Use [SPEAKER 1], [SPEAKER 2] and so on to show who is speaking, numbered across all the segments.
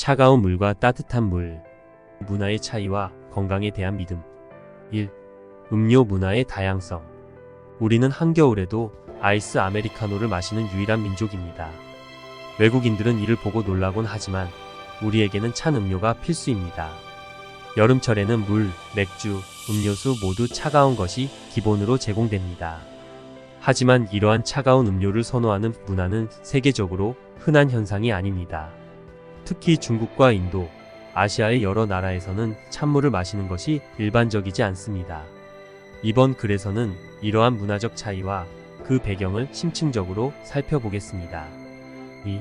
[SPEAKER 1] 차가운 물과 따뜻한 물. 문화의 차이와 건강에 대한 믿음. 1. 음료 문화의 다양성. 우리는 한겨울에도 아이스 아메리카노를 마시는 유일한 민족입니다. 외국인들은 이를 보고 놀라곤 하지만 우리에게는 찬 음료가 필수입니다. 여름철에는 물, 맥주, 음료수 모두 차가운 것이 기본으로 제공됩니다. 하지만 이러한 차가운 음료를 선호하는 문화는 세계적으로 흔한 현상이 아닙니다. 특히 중국과 인도, 아시아의 여러 나라에서는 찬물을 마시는 것이 일반적이지 않습니다. 이번 글에서는 이러한 문화적 차이와 그 배경을 심층적으로 살펴보겠습니다. 2.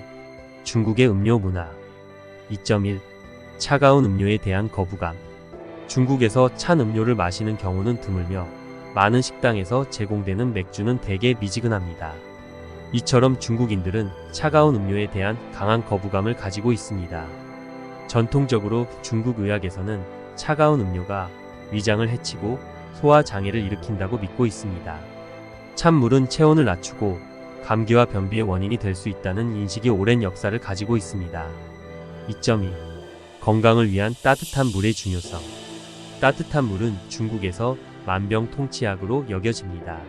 [SPEAKER 1] 중국의 음료 문화. 2.1. 차가운 음료에 대한 거부감. 중국에서 찬 음료를 마시는 경우는 드물며 많은 식당에서 제공되는 맥주는 대개 미지근합니다. 이처럼 중국인들은 차가운 음료에 대한 강한 거부감을 가지고 있습니다. 전통적으로 중국 의학에서는 차가운 음료가 위장을 해치고 소화 장애를 일으킨다고 믿고 있습니다. 찬물은 체온을 낮추고 감기와 변비의 원인이 될 수 있다는 인식이 오랜 역사를 가지고 있습니다. 2.2. 건강을 위한 따뜻한 물의 중요성. 따뜻한 물은 중국에서 만병통치약으로 여겨집니다.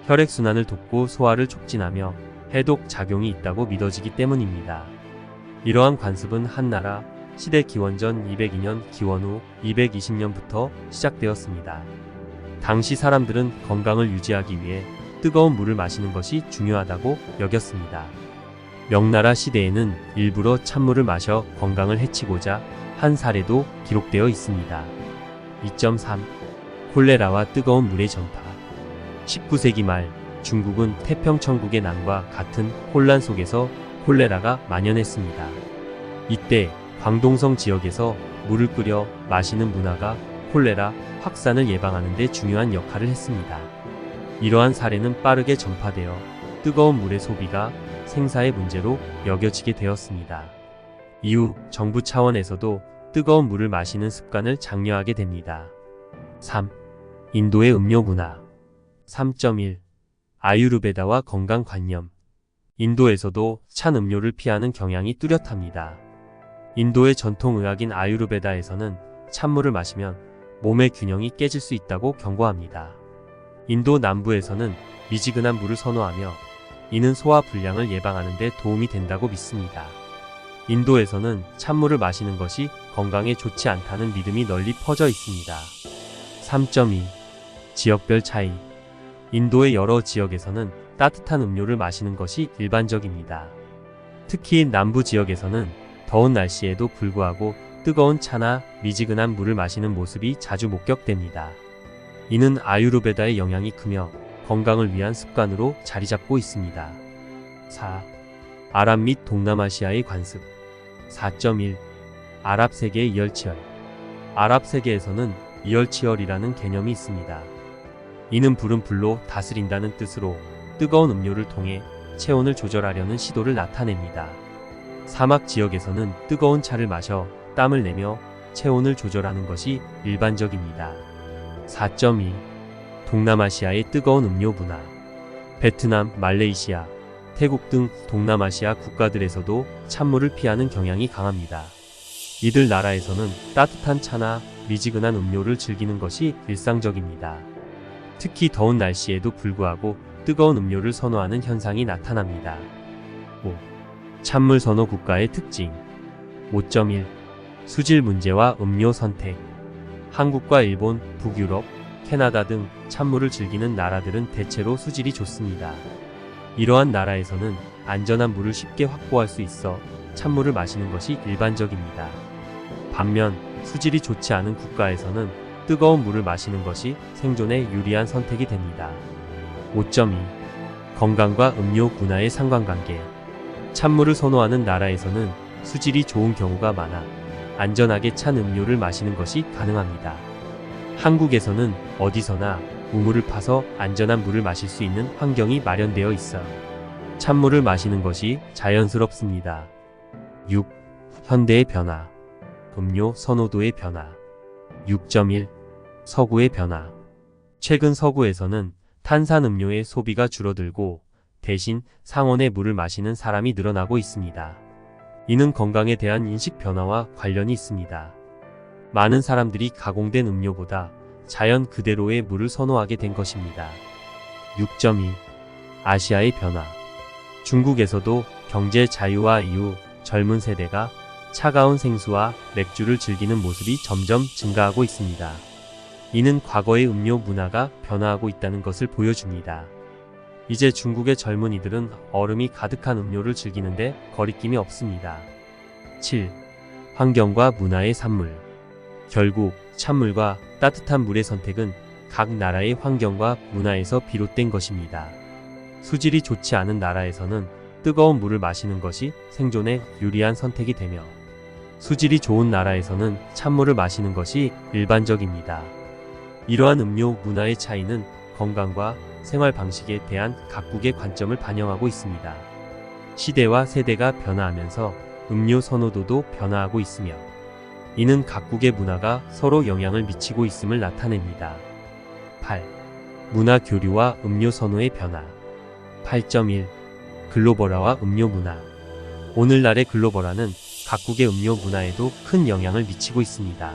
[SPEAKER 1] 혈액순환을 돕고 소화를 촉진하며 해독 작용이 있다고 믿어지기 때문입니다. 이러한 관습은 한나라 시대 기원전 202년 기원 후 220년부터 시작되었습니다. 당시 사람들은 건강을 유지하기 위해 뜨거운 물을 마시는 것이 중요하다고 여겼습니다. 명나라 시대에는 일부러 찬물을 마셔 건강을 해치고자 한 사례도 기록되어 있습니다. 2.3. 콜레라와 뜨거운 물의 전파. 19세기 말 중국은 태평천국의 난과 같은 혼란 속에서 콜레라가 만연했습니다. 이때 광동성 지역에서 물을 끓여 마시는 문화가 콜레라 확산을 예방하는 데 중요한 역할을 했습니다. 이러한 사례는 빠르게 전파되어 뜨거운 물의 소비가 생사의 문제로 여겨지게 되었습니다. 이후 정부 차원에서도 뜨거운 물을 마시는 습관을 장려하게 됩니다. 3. 인도의 음료 문화. 3.1. 아유르베다와 건강관념. 인도에서도 찬 음료를 피하는 경향이 뚜렷합니다. 인도의 전통의학인 아유르베다에서는 찬물을 마시면 몸의 균형이 깨질 수 있다고 경고합니다. 인도 남부에서는 미지근한 물을 선호하며 이는 소화 불량을 예방하는 데 도움이 된다고 믿습니다. 인도에서는 찬물을 마시는 것이 건강에 좋지 않다는 믿음이 널리 퍼져 있습니다. 3.2. 지역별 차이. 인도의 여러 지역에서는 따뜻한 음료를 마시는 것이 일반적입니다. 특히 남부 지역에서는 더운 날씨에도 불구하고 뜨거운 차나 미지근한 물을 마시는 모습이 자주 목격됩니다. 이는 아유르베다의 영향이 크며 건강을 위한 습관으로 자리 잡고 있습니다. 4. 아랍 및 동남아시아의 관습. 4.1. 아랍 세계의 이열치열. 아랍 세계에서는 이열치열이라는 개념이 있습니다. 이는 불은 불로 다스린다는 뜻으로 뜨거운 음료를 통해 체온을 조절하려는 시도를 나타냅니다. 사막 지역에서는 뜨거운 차를 마셔 땀을 내며 체온을 조절하는 것이 일반적입니다. 4.2. 동남아시아의 뜨거운 음료 문화. 베트남, 말레이시아, 태국 등 동남아시아 국가들에서도 찬물을 피하는 경향이 강합니다. 이들 나라에서는 따뜻한 차나 미지근한 음료를 즐기는 것이 일상적입니다. 특히 더운 날씨에도 불구하고 뜨거운 음료를 선호하는 현상이 나타납니다. 5. 찬물 선호 국가의 특징. 5.1. 수질 문제와 음료 선택. 한국과 일본, 북유럽, 캐나다 등 찬물을 즐기는 나라들은 대체로 수질이 좋습니다. 이러한 나라에서는 안전한 물을 쉽게 확보할 수 있어 찬물을 마시는 것이 일반적입니다. 반면 수질이 좋지 않은 국가에서는 뜨거운 물을 마시는 것이 생존에 유리한 선택이 됩니다. 5.2. 건강과 음료 문화의 상관관계. 찬물을 선호하는 나라에서는 수질이 좋은 경우가 많아 안전하게 찬 음료를 마시는 것이 가능합니다. 한국에서는 어디서나 우물을 파서 안전한 물을 마실 수 있는 환경이 마련되어 있어 찬물을 마시는 것이 자연스럽습니다. 6. 현대의 변화. 음료 선호도의 변화. 6.1. 서구의 변화. 최근 서구에서는 탄산음료의 소비가 줄어들고 대신 상온의 물을 마시는 사람이 늘어나고 있습니다. 이는 건강에 대한 인식 변화와 관련이 있습니다. 많은 사람들이 가공된 음료보다 자연 그대로의 물을 선호하게 된 것입니다. 6.2. 아시아의 변화. 중국에서도 경제 자유화 이후 젊은 세대가 차가운 생수와 맥주를 즐기는 모습이 점점 증가하고 있습니다. 이는 과거의 음료 문화가 변화하고 있다는 것을 보여줍니다. 이제 중국의 젊은이들은 얼음이 가득한 음료를 즐기는데 거리낌이 없습니다. 7. 환경과 문화의 산물. 결국 찬물과 따뜻한 물의 선택은 각 나라의 환경과 문화에서 비롯된 것입니다. 수질이 좋지 않은 나라에서는 뜨거운 물을 마시는 것이 생존에 유리한 선택이 되며, 수질이 좋은 나라에서는 찬물을 마시는 것이 일반적입니다. 이러한 음료 문화의 차이는 건강과 생활 방식에 대한 각국의 관점을 반영하고 있습니다. 시대와 세대가 변화하면서 음료 선호도도 변화하고 있으며, 이는 각국의 문화가 서로 영향을 미치고 있음을 나타냅니다. 8. 문화 교류와 음료 선호의 변화. 8.1. 글로벌화와 음료 문화. 오늘날의 글로벌화는 각국의 음료 문화에도 큰 영향을 미치고 있습니다.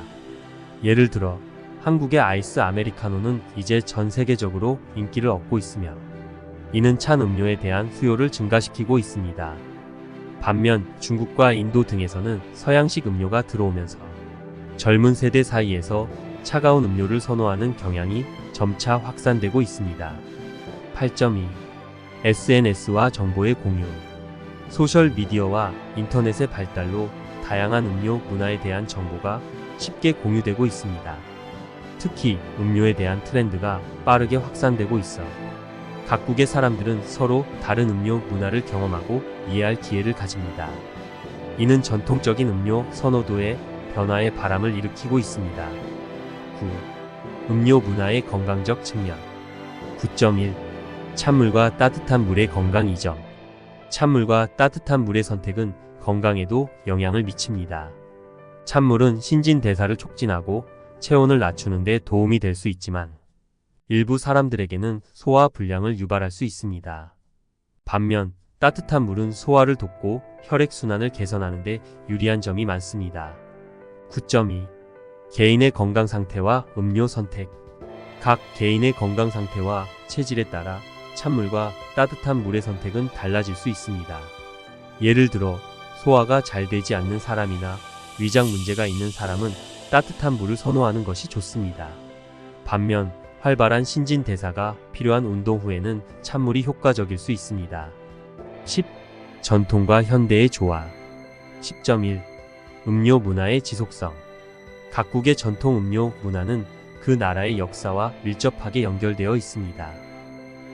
[SPEAKER 1] 예를 들어 한국의 아이스 아메리카노는 이제 전 세계적으로 인기를 얻고 있으며, 이는 찬 음료에 대한 수요를 증가시키고 있습니다. 반면 중국과 인도 등에서는 서양식 음료가 들어오면서 젊은 세대 사이에서 차가운 음료를 선호하는 경향이 점차 확산되고 있습니다. 8.2. SNS와 정보의 공유. 소셜미디어와 인터넷의 발달로 다양한 음료 문화에 대한 정보가 쉽게 공유되고 있습니다. 특히 음료에 대한 트렌드가 빠르게 확산되고 있어 각국의 사람들은 서로 다른 음료 문화를 경험하고 이해할 기회를 가집니다. 이는 전통적인 음료 선호도의 변화에 바람을 일으키고 있습니다. 9. 음료 문화의 건강적 측면. 9.1. 찬물과 따뜻한 물의 건강 이점. 찬물과 따뜻한 물의 선택은 건강에도 영향을 미칩니다. 찬물은 신진대사를 촉진하고 체온을 낮추는 데 도움이 될 수 있지만, 일부 사람들에게는 소화 불량을 유발할 수 있습니다. 반면 따뜻한 물은 소화를 돕고 혈액순환을 개선하는 데 유리한 점이 많습니다. 9.2. 개인의 건강 상태와 음료 선택. 각 개인의 건강 상태와 체질에 따라 찬물과 따뜻한 물의 선택은 달라질 수 있습니다. 예를 들어 소화가 잘 되지 않는 사람이나 위장 문제가 있는 사람은 따뜻한 물을 선호하는 것이 좋습니다. 반면 활발한 신진대사가 필요한 운동 후에는 찬물이 효과적일 수 있습니다. 10. 전통과 현대의 조화. 10.1. 음료 문화의 지속성. 각국의 전통 음료 문화는 그 나라의 역사와 밀접하게 연결되어 있습니다.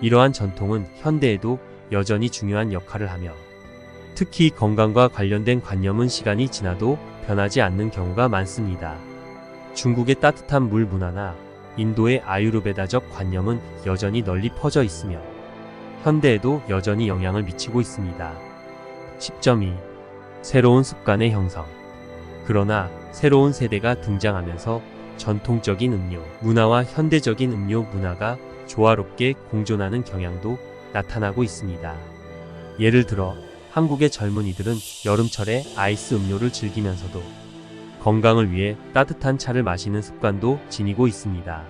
[SPEAKER 1] 이러한 전통은 현대에도 여전히 중요한 역할을 하며, 특히 건강과 관련된 관념은 시간이 지나도 변하지 않는 경우가 많습니다. 중국의 따뜻한 물 문화나 인도의 아유르베다적 관념은 여전히 널리 퍼져 있으며 현대에도 여전히 영향을 미치고 있습니다. 10.2. 새로운 습관의 형성. 그러나 새로운 세대가 등장하면서 전통적인 음료 문화와 현대적인 음료 문화가 조화롭게 공존하는 경향도 나타나고 있습니다. 예를 들어 한국의 젊은이들은 여름철에 아이스 음료를 즐기면서도 건강을 위해 따뜻한 차를 마시는 습관도 지니고 있습니다.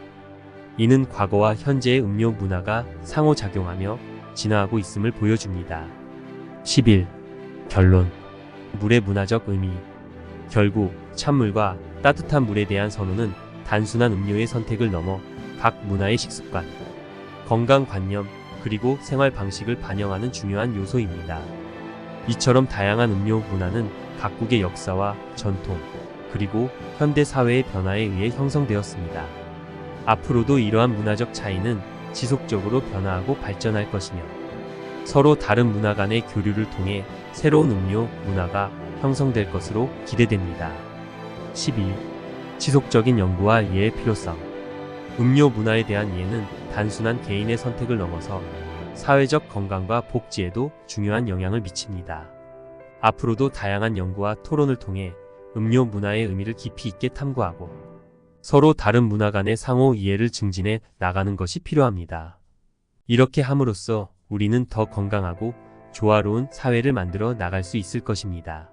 [SPEAKER 1] 이는 과거와 현재의 음료 문화가 상호작용하며 진화하고 있음을 보여줍니다. 11. 결론. 물의 문화적 의미. 결국 찬물과 따뜻한 물에 대한 선호는 단순한 음료의 선택을 넘어 각 문화의 식습관, 건강관념, 그리고 생활 방식을 반영하는 중요한 요소입니다. 이처럼 다양한 음료 문화는 각국의 역사와 전통, 그리고 현대 사회의 변화에 의해 형성되었습니다. 앞으로도 이러한 문화적 차이는 지속적으로 변화하고 발전할 것이며, 서로 다른 문화 간의 교류를 통해 새로운 음료 문화가 형성될 것으로 기대됩니다. 12. 지속적인 연구와 이해의 필요성. 음료 문화에 대한 이해는 단순한 개인의 선택을 넘어서 사회적 건강과 복지에도 중요한 영향을 미칩니다. 앞으로도 다양한 연구와 토론을 통해 음료 문화의 의미를 깊이 있게 탐구하고 서로 다른 문화 간의 상호 이해를 증진해 나가는 것이 필요합니다. 이렇게 함으로써 우리는 더 건강하고 조화로운 사회를 만들어 나갈 수 있을 것입니다.